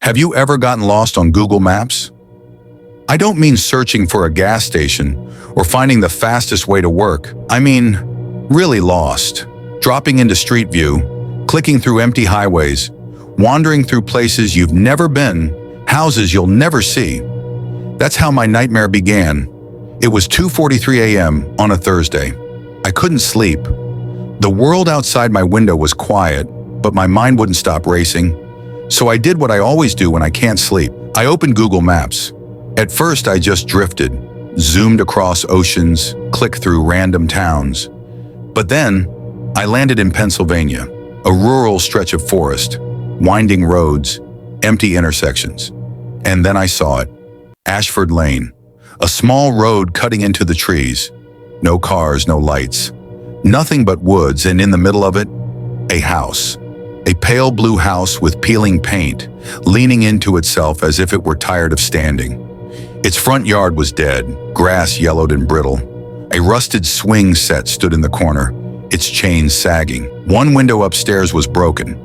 Have you ever gotten lost on Google Maps? I don't mean searching for a gas station or finding the fastest way to work. I mean, really lost. Dropping into Street View, clicking through empty highways, wandering through places you've never been, houses you'll never see. That's how my nightmare began. It was 2:43 a.m. on a Thursday. I couldn't sleep. The world outside my window was quiet, but my mind wouldn't stop racing. So I did what I always do when I can't sleep. I opened Google Maps. At first, I just drifted, zoomed across oceans, clicked through random towns. But then, I landed in Pennsylvania, a rural stretch of forest, winding roads, empty intersections. And then I saw it, Ashford Lane, a small road cutting into the trees. No cars, no lights, nothing but woods, and in the middle of it, a house. A pale blue house with peeling paint, leaning into itself as if it were tired of standing. Its front yard was dead, grass yellowed and brittle. A rusted swing set stood in the corner, its chains sagging. One window upstairs was broken,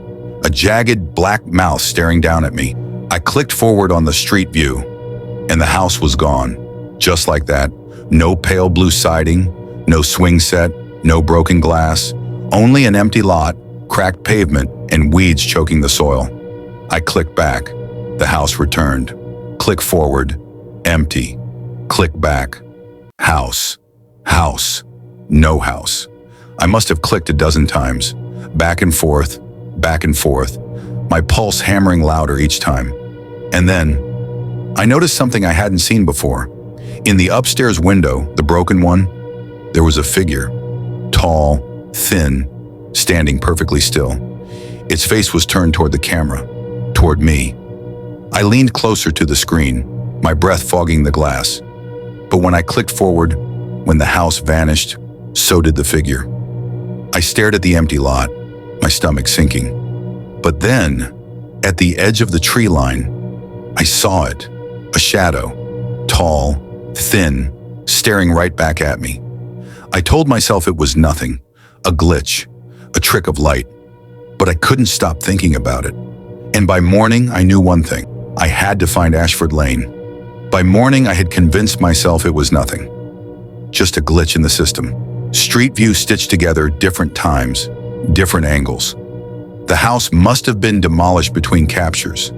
a jagged black mouth staring down at me. I clicked forward on the street view, and the house was gone. Just like that, no pale blue siding, no swing set, no broken glass, only an empty lot, cracked pavement, and weeds choking the soil. I clicked back. The house returned. Click forward. Empty. Click back. House. House. No house. I must have clicked a dozen times. Back and forth. Back and forth. My pulse hammering louder each time. And then, I noticed something I hadn't seen before. In the upstairs window, the broken one, there was a figure. Tall, thin, standing perfectly still. Its face was turned toward the camera, toward me. I leaned closer to the screen, my breath fogging the glass. But when I clicked forward, when the house vanished, so did the figure. I stared at the empty lot, my stomach sinking. But then, at the edge of the tree line, I saw it, a shadow, tall, thin, staring right back at me. I told myself it was nothing, a glitch, a trick of light, but I couldn't stop thinking about it. And by morning, I knew one thing. I had to find Ashford Lane. By morning, I had convinced myself it was nothing. Just a glitch in the system. Street view stitched together, different times, different angles. The house must have been demolished between captures.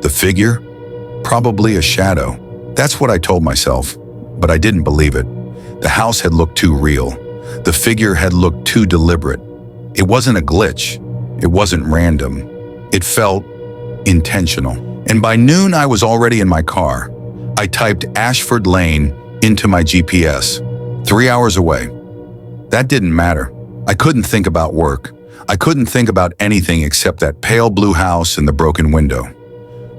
The figure? Probably a shadow. That's what I told myself, but I didn't believe it. The house had looked too real. The figure had looked too deliberate. It wasn't a glitch. It wasn't random. It felt intentional. And by noon, I was already in my car. I typed Ashford Lane into my GPS, 3 hours away. That didn't matter. I couldn't think about work. I couldn't think about anything except that pale blue house and the broken window.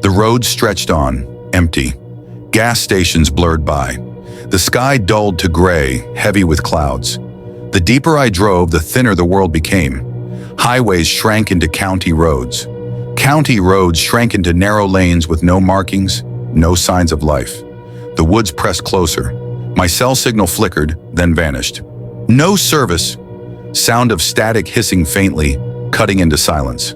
The road stretched on, empty. Gas stations blurred by. The sky dulled to gray, heavy with clouds. The deeper I drove, the thinner the world became. Highways shrank into county roads. County roads shrank into narrow lanes with no markings, no signs of life. The woods pressed closer. My cell signal flickered, then vanished. No service. Sound of static hissing faintly, cutting into silence.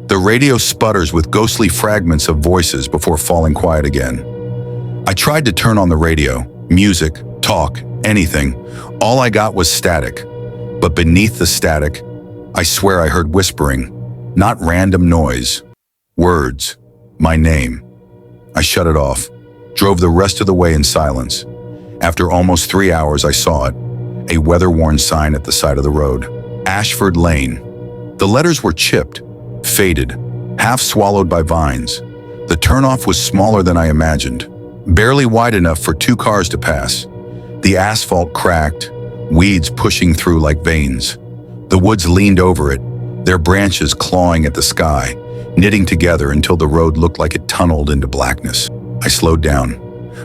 The radio sputters with ghostly fragments of voices before falling quiet again. I tried to turn on the radio, music, talk, anything. All I got was static. But beneath the static, I swear I heard whispering, not random noise. Words. My name. I shut it off, drove the rest of the way in silence. After almost 3 hours, I saw it, a weather-worn sign at the side of the road. Ashford Lane. The letters were chipped, faded, half swallowed by vines. The turnoff was smaller than I imagined, barely wide enough for 2 cars to pass. The asphalt cracked, weeds pushing through like veins. The woods leaned over it, their branches clawing at the sky, knitting together until the road looked like it tunneled into blackness. I slowed down.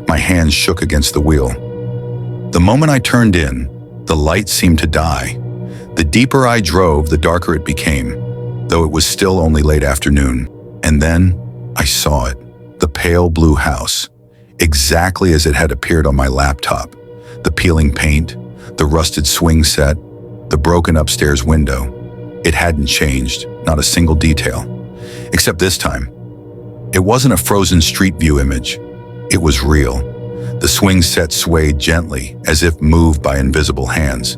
My hands shook against the wheel. The moment I turned in, the light seemed to die. The deeper I drove, the darker it became, though it was still only late afternoon. And then I saw it, the pale blue house, exactly as it had appeared on my laptop. The peeling paint, the rusted swing set, the broken upstairs window. It hadn't changed, not a single detail. Except this time, It wasn't a frozen street view image. It was real. The swing set swayed gently, as if moved by invisible hands.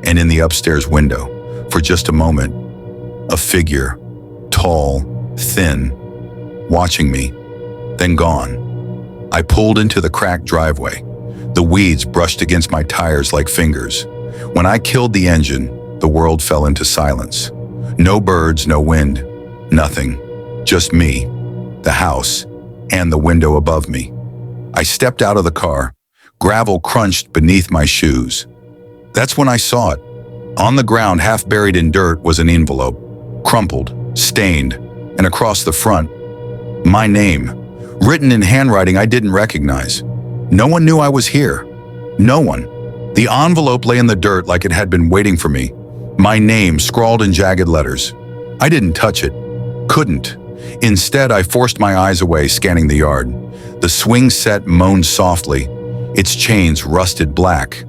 And in the upstairs window, for just a moment, a figure, tall, thin, watching me, then gone. I pulled into the cracked driveway. The weeds brushed against my tires like fingers. When I killed the engine, the world fell into silence. No birds, no wind, nothing. Just me, the house, and the window above me. I stepped out of the car. Gravel crunched beneath my shoes. That's when I saw it. On the ground, half buried in dirt, was an envelope, crumpled, stained, and across the front, my name, written in handwriting I didn't recognize. No one knew I was here. No one. The envelope lay in the dirt like it had been waiting for me. My name scrawled in jagged letters. I didn't touch it. Couldn't. Instead, I forced my eyes away, scanning the yard. The swing set moaned softly. Its chains rusted black.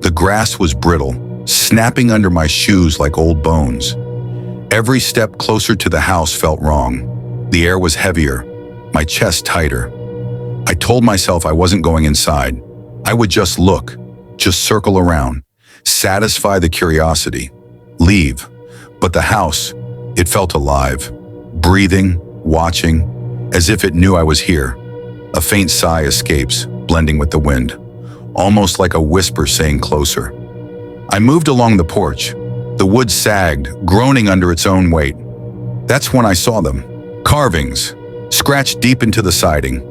The grass was brittle, snapping under my shoes like old bones. Every step closer to the house felt wrong. The air was heavier, my chest tighter. I told myself I wasn't going inside. I would just look, just circle around, satisfy the curiosity, leave. But the house, it felt alive, breathing, watching, as if it knew I was here. A faint sigh escapes, blending with the wind, almost like a whisper saying closer. I moved along the porch. The wood sagged, groaning under its own weight. That's when I saw them. Carvings, scratched deep into the siding.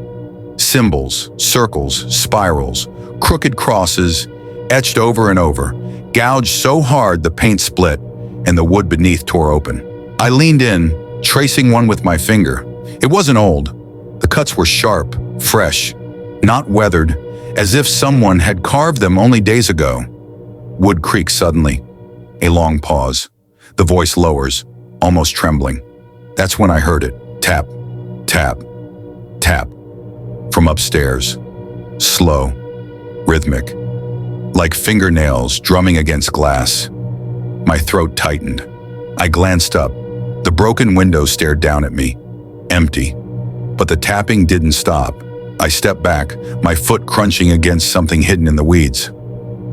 Symbols, circles, spirals, crooked crosses, etched over and over, gouged so hard the paint split and the wood beneath tore open. I leaned in, tracing one with my finger. It wasn't old. The cuts were sharp, fresh, not weathered, as if someone had carved them only days ago. Wood creaks suddenly. A long pause. The voice lowers, almost trembling. That's when I heard it. Tap, tap, tap. From upstairs. Slow, rhythmic, like fingernails drumming against glass. My throat tightened. I glanced up. The broken window stared down at me, empty. But the tapping didn't stop. I stepped back, my foot crunching against something hidden in the weeds.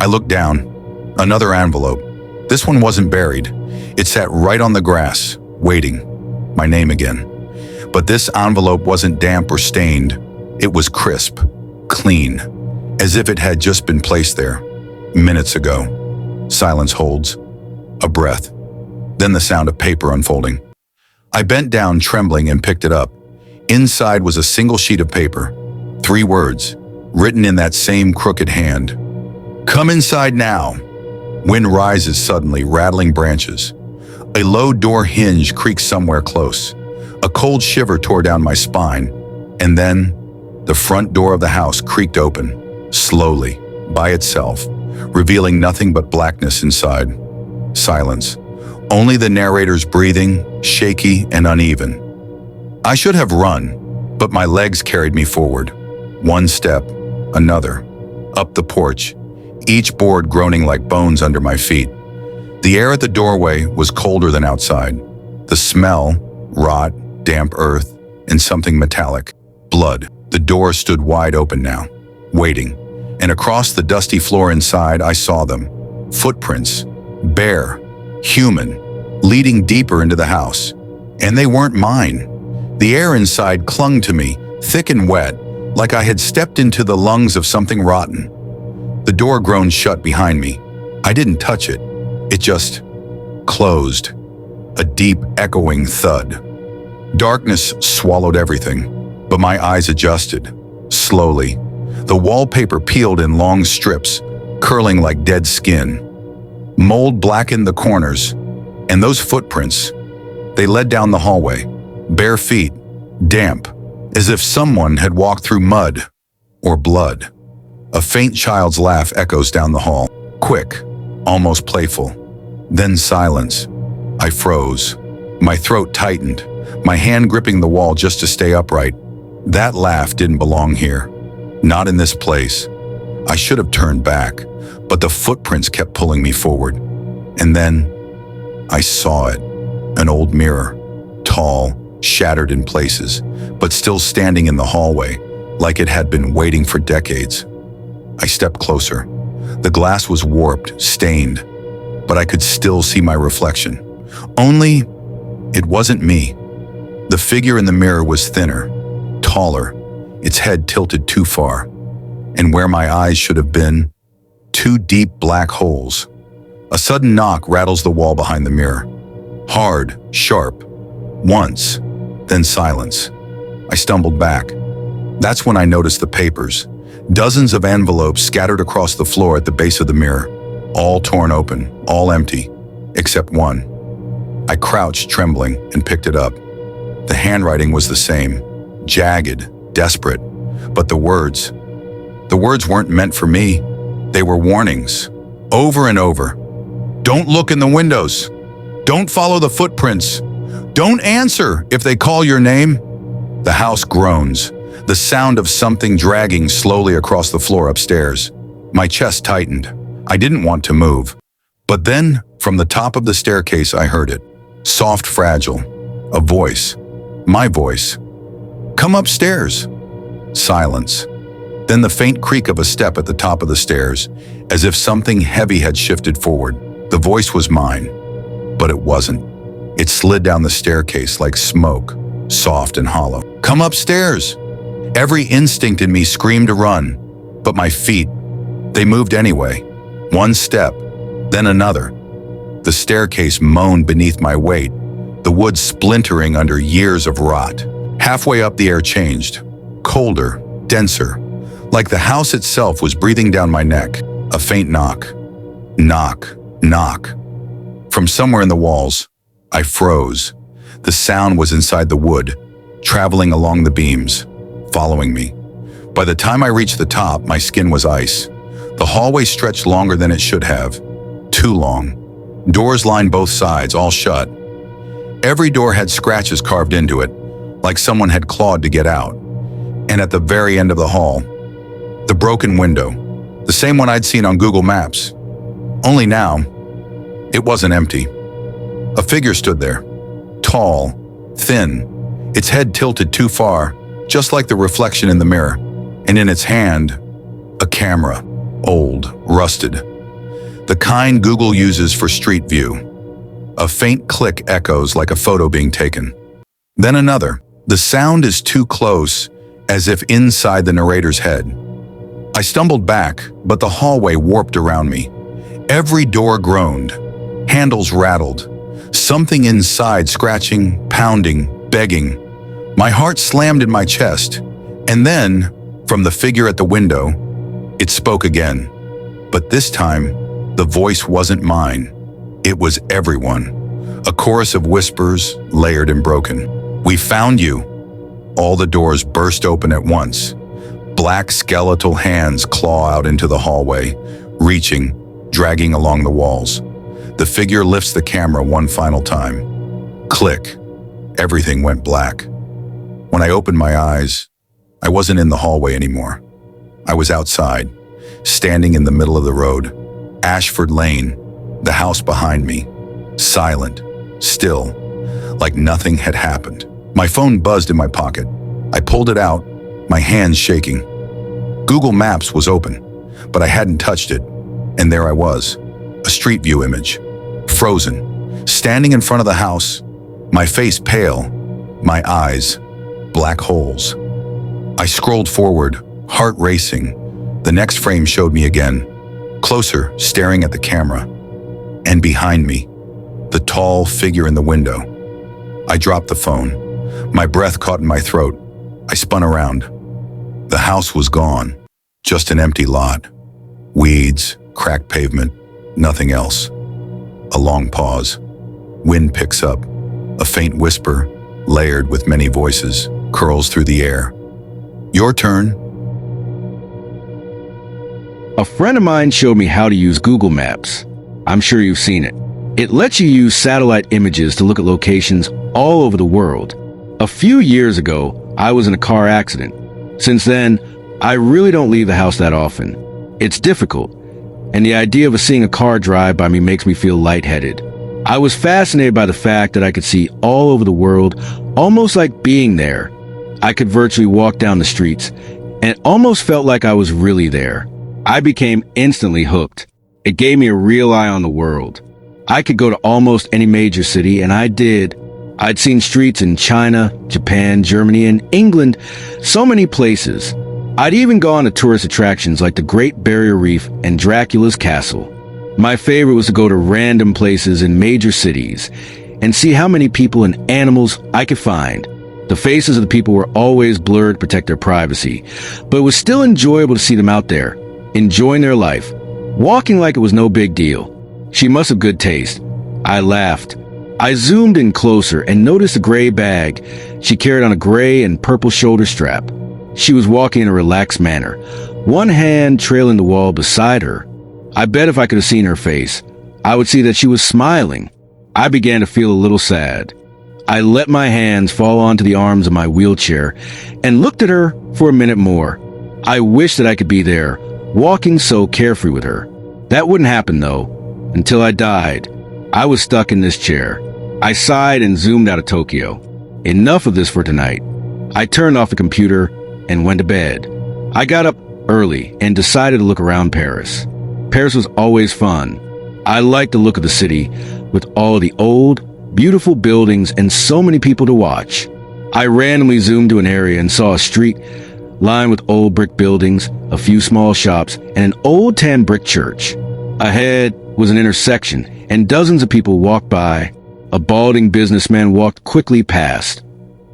I looked down. Another envelope. This one wasn't buried. It sat right on the grass, waiting. My name again. But this envelope wasn't damp or stained. It was crisp, clean, as if it had just been placed there, minutes ago. Silence holds. A breath. Then the sound of paper unfolding. I bent down, trembling, and picked it up. Inside was a single sheet of paper. 3 words, written in that same crooked hand. Come inside now. Wind rises suddenly, rattling branches. A low door hinge creaks somewhere close. A cold shiver tore down my spine. And then, the front door of the house creaked open, slowly, by itself, revealing nothing but blackness inside. Silence. Only the narrator's breathing, shaky and uneven. I should have run, but my legs carried me forward. One step, another, up the porch, each board groaning like bones under my feet. The air at the doorway was colder than outside. The smell, rot, damp earth, and something metallic. Blood. The door stood wide open now, waiting. And across the dusty floor inside, I saw them. Footprints. Bare. Human. Leading deeper into the house. And they weren't mine. The air inside clung to me, thick and wet, like I had stepped into the lungs of something rotten. The door groaned shut behind me. I didn't touch it. It just closed. A deep, echoing thud. Darkness swallowed everything, but my eyes adjusted. Slowly. The wallpaper peeled in long strips, curling like dead skin. Mold blackened the corners, and those footprints, they led down the hallway, bare feet, damp, as if someone had walked through mud or blood. A faint child's laugh echoes down the hall, quick, almost playful. Then silence. I froze. My throat tightened, my hand gripping the wall just to stay upright. That laugh didn't belong here. Not in this place. I should have turned back, but the footprints kept pulling me forward. And then I saw it. An old mirror. Tall, shattered in places, but still standing in the hallway, like it had been waiting for decades. I stepped closer. The glass was warped, stained, but I could still see my reflection. Only, it wasn't me. The figure in the mirror was thinner, taller, its head tilted too far, and where my eyes should have been, two deep black holes. A sudden knock rattles the wall behind the mirror. Hard, sharp, once, then silence. I stumbled back. That's when I noticed the papers. Dozens of envelopes scattered across the floor at the base of the mirror, all torn open, all empty, except one. I crouched, trembling, and picked it up. The handwriting was the same, jagged, desperate, but the words weren't meant for me. They were warnings, over and over. Don't look in the windows. Don't follow the footprints. Don't answer if they call your name. The house groans, the sound of something dragging slowly across the floor upstairs. My chest tightened. I didn't want to move. But then, from the top of the staircase, I heard it. Soft, fragile. A voice. My voice. Come upstairs. Silence. Then the faint creak of a step at the top of the stairs, as if something heavy had shifted forward. The voice was mine, but it wasn't. It slid down the staircase like smoke, soft and hollow. Come upstairs! Every instinct in me screamed to run, but my feet, they moved anyway. One step, then another. The staircase moaned beneath my weight, the wood splintering under years of rot. Halfway up, the air changed, colder, denser, like the house itself was breathing down my neck. A faint knock. Knock, knock. From somewhere in the walls, I froze. The sound was inside the wood, traveling along the beams, following me. By the time I reached the top, my skin was ice. The hallway stretched longer than it should have. Too long. Doors lined both sides, all shut. Every door had scratches carved into it, like someone had clawed to get out. And at the very end of the hall, the broken window, the same one I'd seen on Google Maps. Only now, it wasn't empty. A figure stood there, tall, thin, its head tilted too far, just like the reflection in the mirror, and in its hand, a camera, old, rusted. The kind Google uses for street view. A faint click echoes like a photo being taken. Then another. The sound is too close, as if inside the narrator's head. I stumbled back, but the hallway warped around me. Every door groaned. Handles rattled. Something inside scratching, pounding, begging. My heart slammed in my chest. And then, from the figure at the window, it spoke again. But this time, the voice wasn't mine. It was everyone. A chorus of whispers, layered and broken. We found you. All the doors burst open at once. Black skeletal hands claw out into the hallway, reaching, dragging along the walls. The figure lifts the camera one final time. Click. Everything went black. When I opened my eyes, I wasn't in the hallway anymore. I was outside, standing in the middle of the road. Ashford Lane, the house behind me. Silent, still, like nothing had happened. My phone buzzed in my pocket. I pulled it out, my hands shaking. Google Maps was open, but I hadn't touched it. And there I was, a street view image, frozen, standing in front of the house, my face pale, my eyes black holes. I scrolled forward, heart racing. The next frame showed me again, closer, staring at the camera. And behind me, the tall figure in the window. I dropped the phone. My breath caught in my throat. I spun around. The house was gone, just an empty lot. Weeds, cracked pavement, nothing else. A long pause. Wind picks up. A faint whisper, layered with many voices, curls through the air. Your turn. A friend of mine showed me how to use Google Maps. I'm sure you've seen it. It lets you use satellite images to look at locations all over the world. A few years ago, I was in a car accident. Since then, I really don't leave the house that often. It's difficult, and the idea of seeing a car drive by me makes me feel lightheaded. I was fascinated by the fact that I could see all over the world, almost like being there. I could virtually walk down the streets, and it almost felt like I was really there. I became instantly hooked. It gave me a real eye on the world. I could go to almost any major city, and I did. I'd seen streets in China, Japan, Germany, and England, so many places. I'd even gone to tourist attractions like the Great Barrier Reef and Dracula's Castle. My favorite was to go to random places in major cities and see how many people and animals I could find. The faces of the people were always blurred to protect their privacy, but it was still enjoyable to see them out there, enjoying their life, walking like it was no big deal. She must have good taste. I laughed. I zoomed in closer and noticed a gray bag she carried on a gray and purple shoulder strap. She was walking in a relaxed manner, one hand trailing the wall beside her. I bet if I could have seen her face, I would see that she was smiling. I began to feel a little sad. I let my hands fall onto the arms of my wheelchair and looked at her for a minute more. I wished that I could be there, walking so carefree with her. That wouldn't happen, though, until I died. I was stuck in this chair. I sighed and zoomed out of Tokyo. Enough of this for tonight. I turned off the computer and went to bed. I got up early and decided to look around Paris. Paris was always fun. I liked the look of the city, with all the old, beautiful buildings and so many people to watch. I randomly zoomed to an area and saw a street lined with old brick buildings, a few small shops, and an old tan brick church. Ahead was an intersection, and dozens of people walked by. A balding businessman walked quickly past,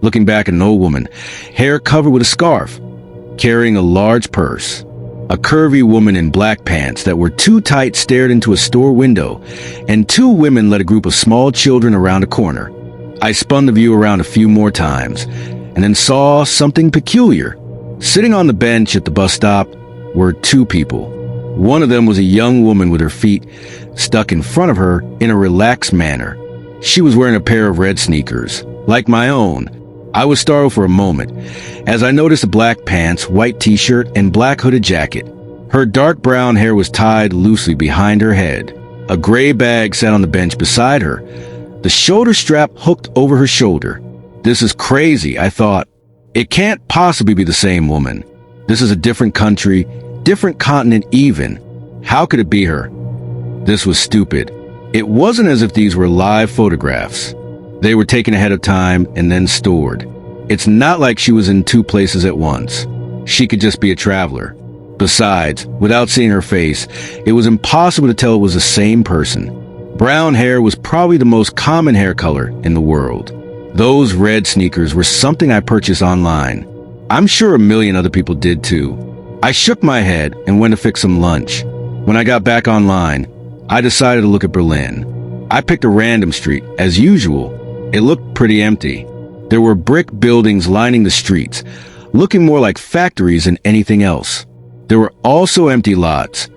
looking back at an old woman, hair covered with a scarf, carrying a large purse. A curvy woman in black pants that were too tight stared into a store window, and two women led a group of small children around a corner. I spun the view around a few more times, and then saw something peculiar. Sitting on the bench at the bus stop were two people. One of them was a young woman with her feet stuck in front of her in a relaxed manner. She was wearing a pair of red sneakers, like my own. I was startled for a moment, as I noticed the black pants, white t-shirt, and black hooded jacket. Her dark brown hair was tied loosely behind her head. A gray bag sat on the bench beside her, the shoulder strap hooked over her shoulder. This is crazy, I thought. It can't possibly be the same woman. This is a different country, different continent even. How could it be her? This was stupid. It wasn't as if these were live photographs. They were taken ahead of time and then stored. It's not like she was in two places at once. She could just be a traveler. Besides, without seeing her face, it was impossible to tell it was the same person. Brown hair was probably the most common hair color in the world. Those red sneakers were something I purchased online. I'm sure a million other people did too. I shook my head and went to fix some lunch. When I got back online, I decided to look at Berlin. I picked a random street, as usual. It looked pretty empty. There were brick buildings lining the streets, looking more like factories than anything else. There were also empty lots,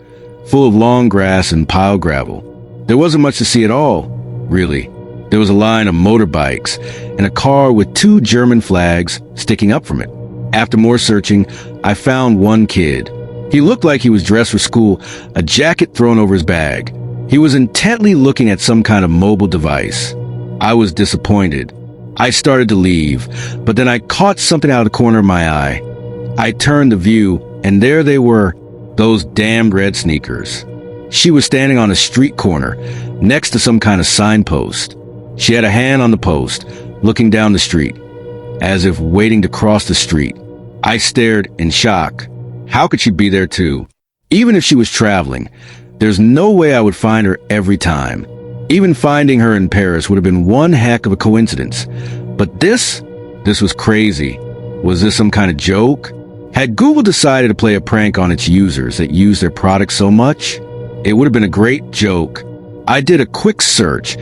full of long grass and piled gravel. There wasn't much to see at all, really. There was a line of motorbikes and a car with two German flags sticking up from it. After more searching, I found one kid. He looked like he was dressed for school, a jacket thrown over his bag. He was intently looking at some kind of mobile device. I was disappointed. I started to leave, but then I caught something out of the corner of my eye. I turned the view, and there they were, those damned red sneakers. She was standing on a street corner, next to some kind of signpost. She had a hand on the post, looking down the street, as if waiting to cross the street. I stared in shock. How could she be there too? Even if she was traveling, there's no way I would find her every time. Even finding her in Paris would have been one heck of a coincidence. But this was crazy. Was this some kind of joke? Had Google decided to play a prank on its users that use their products so much? It would have been a great joke. I did a quick search,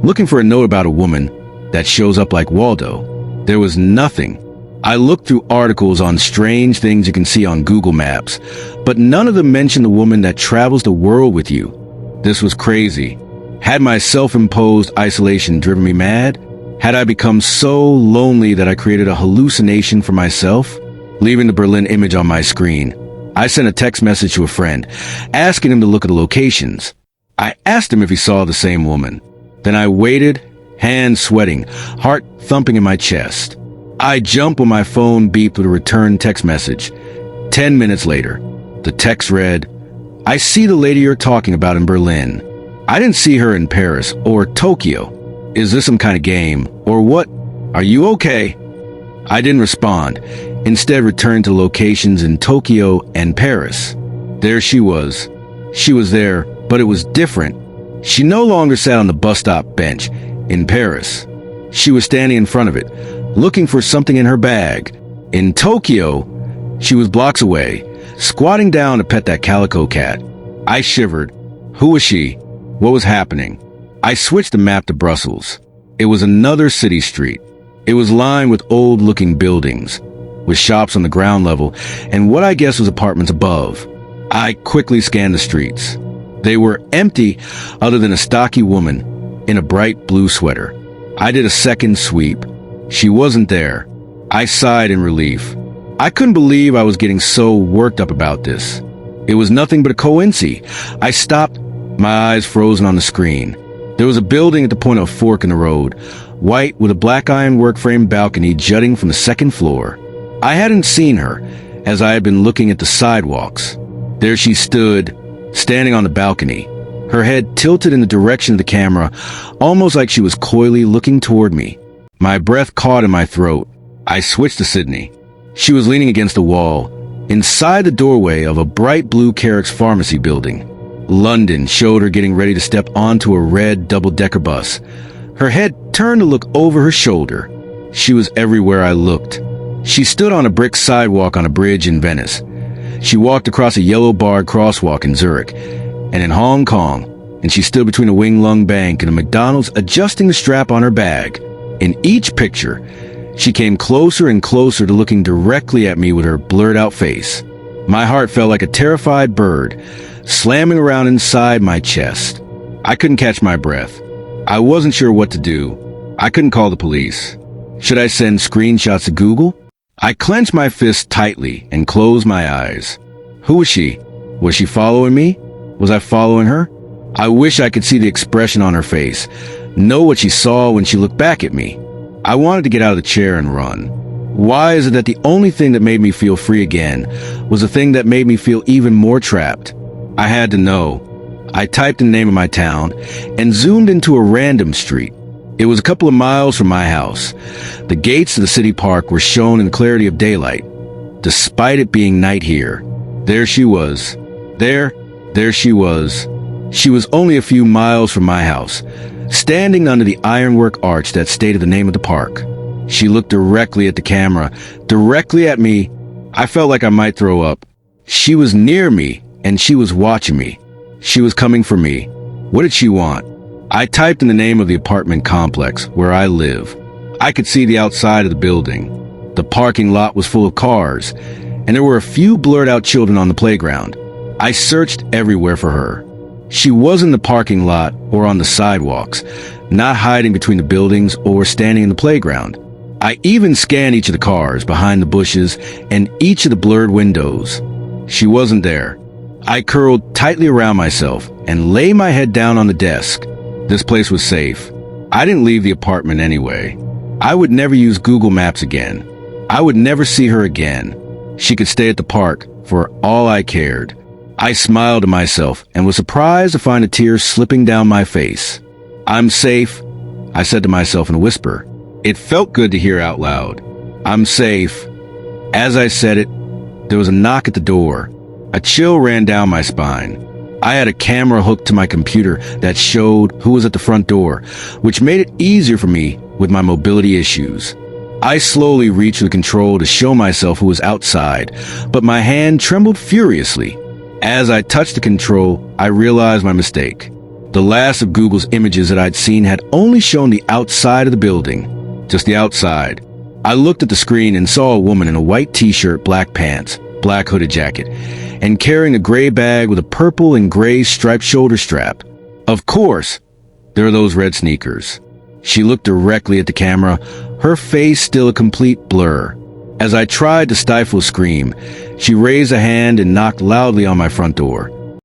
looking for a note about a woman that shows up like Waldo. There was nothing. I looked through articles on strange things you can see on Google Maps, but none of them mentioned the woman that travels the world with you. This was crazy. Had my self-imposed isolation driven me mad? Had I become so lonely that I created a hallucination for myself? Leaving the Berlin image on my screen, I sent a text message to a friend, asking him to look at the locations. I asked him if he saw the same woman. Then I waited, hands sweating, heart thumping in my chest. I jumped when my phone beeped with a return text message. 10 minutes later, the text read, "I see the lady you're talking about in Berlin. I didn't see her in Paris or Tokyo. Is this some kind of game, or what? Are you okay?" I didn't respond, instead returned to locations in Tokyo and Paris. There she was. She was there, but it was different. She no longer sat on the bus stop bench in Paris. She was standing in front of it, looking for something in her bag. In Tokyo, she was blocks away, squatting down to pet that calico cat. I shivered. Who was she? What was happening? I switched the map to Brussels. It was another city street. It was lined with old-looking buildings, with shops on the ground level and what I guess was apartments above. I quickly scanned the streets. They were empty other than a stocky woman in a bright blue sweater. I did a second sweep. She wasn't there. I sighed in relief. I couldn't believe I was getting so worked up about this. It was nothing but a coincidence. I stopped, my eyes frozen on the screen. There was a building at the point of a fork in the road, white with a black ironwork frame balcony jutting from the second floor. I hadn't seen her, as I had been looking at the sidewalks. There she stood, standing on the balcony, her head tilted in the direction of the camera, almost like she was coyly looking toward me. My breath caught in my throat. I switched to Sydney. She was leaning against the wall, inside the doorway of a bright blue Carrick's pharmacy building. London showed her getting ready to step onto a red double-decker bus. Her head turned to look over her shoulder. She was everywhere I looked. She stood on a brick sidewalk on a bridge in Venice. She walked across a yellow-barred crosswalk in Zurich and in Hong Kong, and she stood between a Wing Lung Bank and a McDonald's adjusting the strap on her bag. In each picture, she came closer and closer to looking directly at me with her blurred-out face. My heart felt like a terrified bird, slamming around inside my chest. I couldn't catch my breath. I wasn't sure what to do. I couldn't call the police. Should I send screenshots to Google? I clenched my fist tightly and closed my eyes. Who was she? Was she following me? Was I following her? I wish I could see the expression on her face, know what she saw when she looked back at me. I wanted to get out of the chair and run. Why is it that the only thing that made me feel free again was the thing that made me feel even more trapped? I had to know. I typed in the name of my town and zoomed into a random street. It was a couple of miles from my house. The gates of the city park were shown in the clarity of daylight, despite it being night here. There she was. There she was. She was only a few miles from my house, standing under the ironwork arch that stated the name of the park. She looked directly at the camera, directly at me. I felt like I might throw up. She was near me, and she was watching me. She was coming for me. What did she want? I typed in the name of the apartment complex where I live. I could see the outside of the building. The parking lot was full of cars, and there were a few blurred-out children on the playground. I searched everywhere for her. She wasn't in the parking lot or on the sidewalks, not hiding between the buildings or standing in the playground. I even scanned each of the cars behind the bushes and each of the blurred windows. She wasn't there. I curled tightly around myself and lay my head down on the desk. This place was safe. I didn't leave the apartment anyway. I would never use Google Maps again. I would never see her again. She could stay at the park for all I cared. I smiled to myself and was surprised to find a tear slipping down my face. I'm safe, I said to myself in a whisper. It felt good to hear out loud. I'm safe. As I said it, there was a knock at the door. A chill ran down my spine. I had a camera hooked to my computer that showed who was at the front door, which made it easier for me with my mobility issues. I slowly reached the control to show myself who was outside, but my hand trembled furiously. As I touched the control, I realized my mistake. The last of Google's images that I'd seen had only shown the outside of the building, just the outside. I looked at the screen and saw a woman in a white t-shirt, black pants, black hooded jacket, and carrying a gray bag with a purple and gray striped shoulder strap. Of course, there are those red sneakers. She looked directly at the camera, her face still a complete blur. As I tried to stifle a scream, she raised a hand and knocked loudly on my front door.